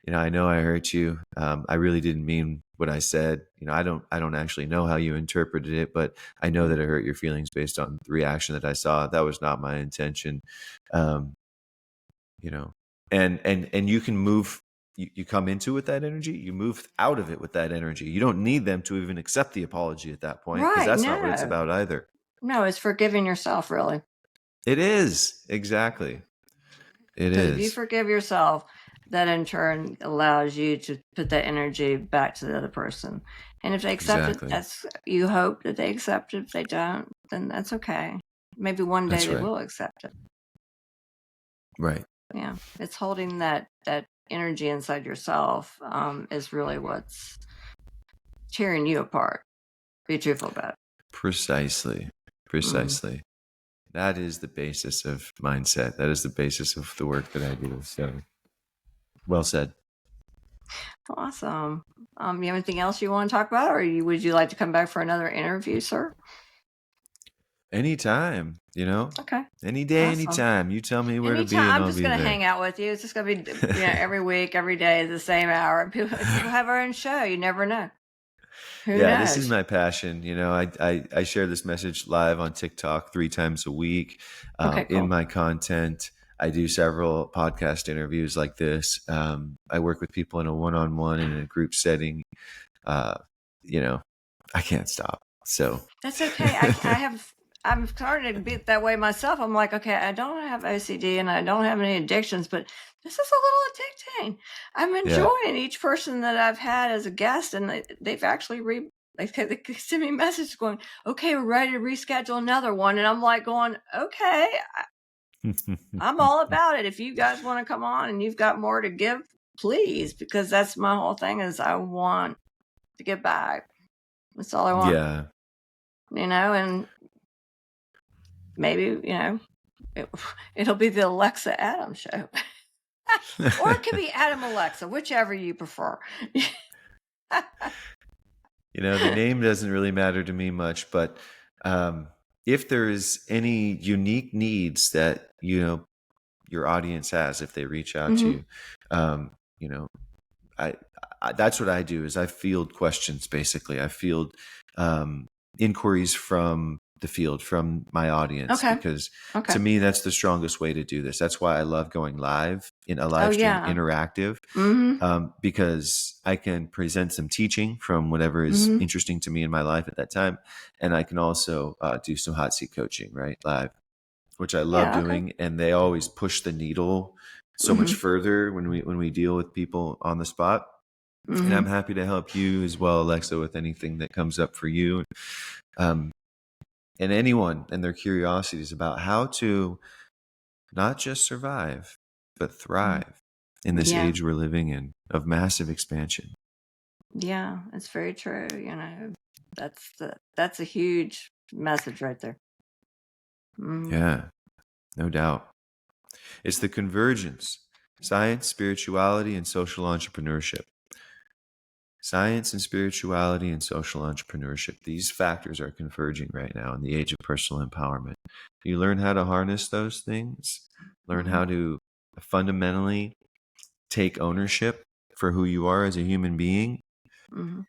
I know I hurt you. I really didn't mean what I said. I don't actually know how you interpreted it, but I know Mm. that it hurt your feelings based on the reaction that I saw. That was not my intention. Um, you know, and you can move. You come into it with that energy. You move out of it with that energy. You don't need them to even accept the apology at that point because Right. that's not what it's No. about either. No, it's forgiving yourself, really. It is exactly. It Because if you is forgive yourself, that in turn allows you to put that energy back to the other person. And if they accept it, exactly. that's you hope that they accept it. If they don't, then that's okay. Maybe one day That's they right. will accept it. Right. Yeah, it's holding that energy inside yourself is really what's tearing you apart. Be truthful about it. Precisely. Mm. Precisely. That is the basis of mindset. That is the basis of the work that I do. So, well said. Awesome. You have anything else you want to talk about, or would you like to come back for another interview, sir? Anytime, Okay. any day, Awesome. anytime. You tell me where to Anytime, be, and I'm I'll just be gonna there. hang out with you. It's just gonna be, every week, every day, the same hour. People have our own show. You never know. Who Yeah, this is knows? my passion. I share this message live on TikTok 3 times a week Okay, in cool. my content. I do several podcast interviews like this. I work with people in a one-on-one and in a group setting. Uh, you know, I can't stop. So That's okay. I'm starting to be that way myself. I'm like, okay, I don't have OCD and I don't have any addictions, but this is a little addicting. I'm yeah. enjoying each person that I've had as a guest, and they've actually they send me messages going, okay, we're ready to reschedule another one. And I'm like going, okay, I'm all about it. If you guys want to come on and you've got more to give, please, because that's my whole thing is I want to give back. That's all I want, Yeah. and maybe, it'll be the Alexa Adam show. Or it could be Adam Alexa, whichever you prefer. The name doesn't really matter to me much, but if there's any unique needs that, your audience has, if they reach out to Mm-hmm. you, you know, I, that's what I do is I field questions. Basically, I field inquiries from the field, from my audience, Okay. because to Okay. me that's the strongest way to do this. That's why I love going live in a Oh, live stream, yeah. interactive, Mm-hmm. because I can present some teaching from whatever is Mm-hmm. interesting to me in my life at that time, and I can also do some hot seat coaching right live, which I love Yeah, okay. doing, and they always push the needle so much Mm-hmm. further when we deal with people on the spot. And I'm Mm-hmm. happy to help you as well, Alexa, with anything that comes up for you, um, and anyone and their curiosities about how to not just survive but thrive in this Yeah. age we're living in of massive expansion. Yeah, it's very true. That's a huge message right there. Mm-hmm. Yeah, no doubt. It's the convergence: science, spirituality, and social entrepreneurship. Science and spirituality and social entrepreneurship. These factors are converging right now in the age of personal empowerment. You learn how to harness those things, learn Mm-hmm. how to fundamentally take ownership for who you are as a human being. Mm-hmm.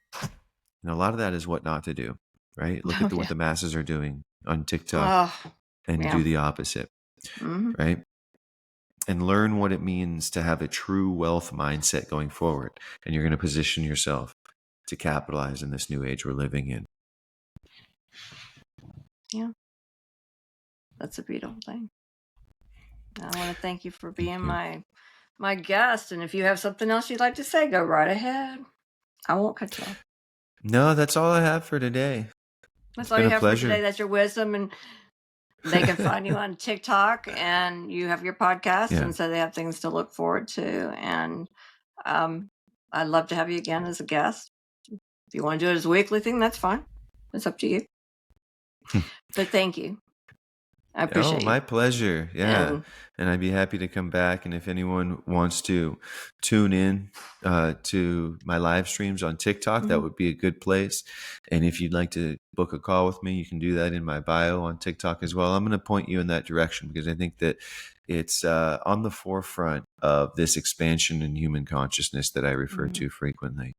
And a lot of that is what not to do, right? Look Oh, at what yeah. the masses are doing on TikTok Oh, and yeah. do the opposite, Mm-hmm. right? And learn what it means to have a true wealth mindset going forward. And you're going to position yourself to capitalize in this new age we're living in. Yeah, that's a beautiful thing. I want to thank you for Thank being you. my guest. And if you have something else you'd like to say, go right ahead. I won't cut you off. No, that's all I have for today. That's It's all been you a have for today. pleasure. That's your wisdom. And they can find you on TikTok, and you have your podcast. Yeah, And so they have things to look forward to. And um, I'd love to have you again as a guest. If you want to do it as a weekly thing, that's fine. It's up to you. But thank you. I oh, appreciate you. my pleasure. Yeah. And And I'd be happy to come back. And if anyone wants to tune in to my live streams on TikTok, that mhm, would be a good place. And if you'd like to book a call with me, you can do that in my bio on TikTok as well. I'm going to point you in that direction because I think that it's on the forefront of this expansion in human consciousness that I refer mhm, to frequently.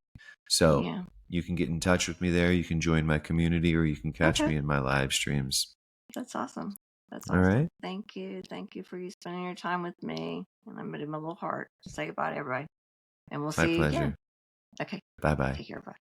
So yeah. you can get in touch with me there. You can join my community, or you can catch Okay. me in my live streams. That's awesome. That's All awesome. right. Thank you. Thank you for you spending your time with me. And I'm going to do my little heart to say goodbye to everybody. And we'll My see you again. pleasure. Okay. Bye bye. Take care. Bye.